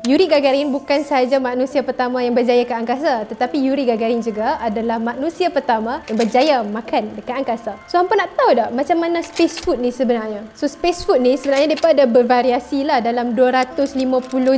Yuri Gagarin bukan sahaja manusia pertama yang berjaya ke angkasa, tetapi Yuri Gagarin juga adalah manusia pertama yang berjaya makan dekat angkasa. So, hampa nak tahu tak macam mana space food ni sebenarnya? So, space food ni sebenarnya mereka ada bervariasi lah dalam 250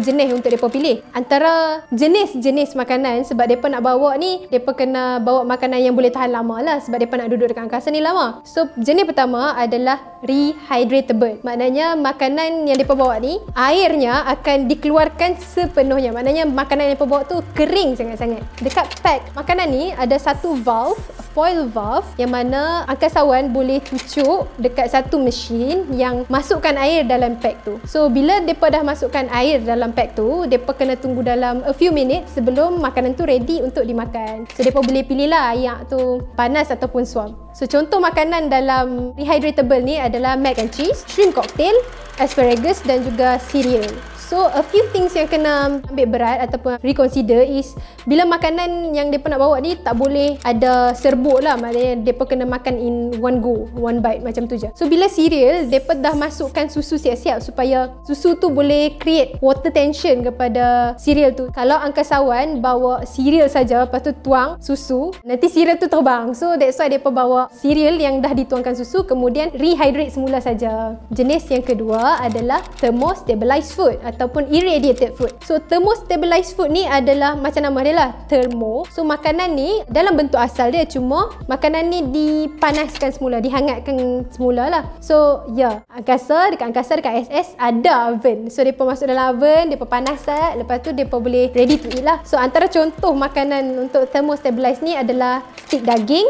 jenis untuk mereka pilih. Antara jenis-jenis makanan, sebab mereka nak bawa ni, mereka kena bawa makanan yang boleh tahan lama lah, sebab mereka nak duduk dekat angkasa ni lama. So, jenis pertama adalah rehydratable. Maknanya makanan yang mereka bawa ni, airnya akan dikeluarkan sepenuhnya. Maknanya makanan yang mereka bawa tu kering sangat-sangat. Dekat pack makanan ni ada satu valve, foil valve, yang mana angkasawan boleh cucuk dekat satu mesin yang masukkan air dalam pack tu. So bila mereka dah masukkan air dalam pack tu, mereka kena tunggu dalam a few minutes sebelum makanan tu ready untuk dimakan. So mereka boleh pilih lah air tu panas ataupun suam. So contoh makanan dalam rehydratable ni adalah mac and cheese, shrimp cocktail, asparagus dan juga cereal. So, a few things yang kena ambil berat ataupun reconsider is bila makanan yang mereka nak bawa ni tak boleh ada serbuk lah. Maknanya mereka kena makan in one go, one bite macam tu je. So, bila cereal, mereka dah masukkan susu siap-siap supaya susu tu boleh create water tension kepada cereal tu. Kalau angkasawan bawa cereal saja, lepas tu tuang susu, nanti cereal tu terbang. So, that's why mereka bawa cereal yang dah dituangkan susu, kemudian rehydrate semula saja. Jenis yang kedua adalah thermostabilized food ataupun irradiated food. So thermostabilized food ni adalah macam nama dia lah, thermo. So makanan ni dalam bentuk asal dia, cuma makanan ni dipanaskan semula, dihangatkan semula lah. So ya, dekat angkasa dekat SS ada oven. So depa masuk dalam oven, depa panaskan, lepas tu depa boleh ready to eat lah. So antara contoh makanan untuk thermostabilized ni adalah stik daging,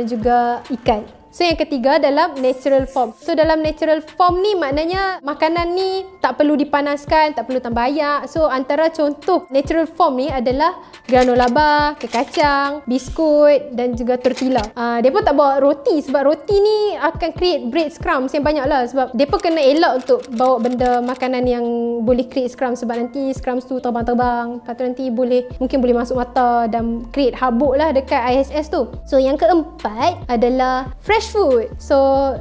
juga ikan. So yang ketiga dalam natural form. So dalam natural form ni maknanya makanan ni tak perlu dipanaskan, tak perlu tambah air. So antara contoh natural form ni adalah granola bar, kacang, biskut dan juga tortilla. Depa tak bawa roti sebab roti ni akan create breadcrumbs yang banyak lah, sebab depa kena elak untuk bawa benda makanan yang boleh create crumbs, sebab nanti crumbs tu terbang-terbang. Lepas tu nanti mungkin boleh masuk mata dan create habuk lah dekat ISS tu. So yang keempat adalah fresh food. So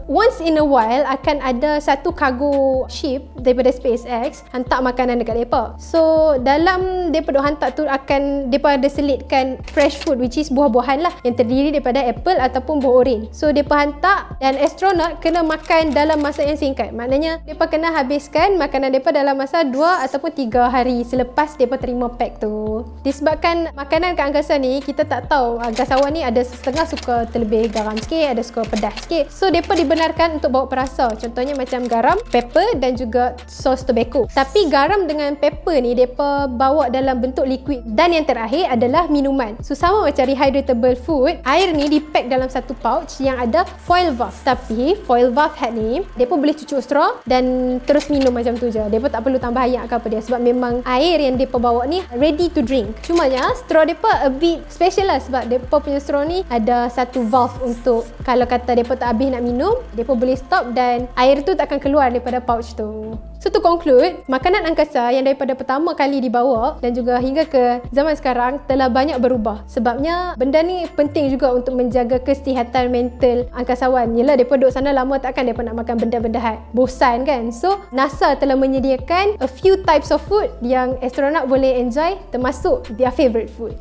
once in a while akan ada satu cargo ship daripada SpaceX hantar makanan dekat depa. So dalam depa duk hantar tu akan depa ada selitkan fresh food, which is buah-buahan lah yang terdiri daripada apple ataupun buah oren. So depa hantar dan astronaut kena makan dalam masa yang singkat. Maknanya depa kena habiskan makanan depa dalam masa 2 ataupun 3 hari selepas depa terima pack tu. Disebabkan makanan kat angkasa ni kita tak tahu, angkasawan ni ada setengah suka terlebih garam sikit, ada suka pedas sikit. So mereka dibenarkan untuk bawa perasa. Contohnya macam garam, pepper dan juga sos tobacco. Tapi garam dengan pepper ni mereka bawa dalam bentuk liquid. Dan yang terakhir adalah minuman. So sama macam rehydratable food, air ni dipack dalam satu pouch yang ada foil valve. Tapi foil valve hat ni mereka boleh cucuk straw dan terus minum macam tu je. Mereka tak perlu tambah air ke apa dia, sebab memang air yang mereka bawa ni ready to drink. Cumanya straw mereka a bit special lah, sebab mereka punya straw ni ada satu valve untuk kalau kata mereka tak habis nak minum, mereka boleh stop dan air tu tak akan keluar daripada pouch tu. So to conclude, makanan angkasa yang daripada pertama kali dibawa dan juga hingga ke zaman sekarang telah banyak berubah. Sebabnya benda ni penting juga untuk menjaga kesihatan mental angkasawan. Yelah, mereka duduk sana lama, takkan mereka nak makan benda-benda hard, bosan kan. So NASA telah menyediakan a few types of food yang astronaut boleh enjoy, termasuk their favourite food.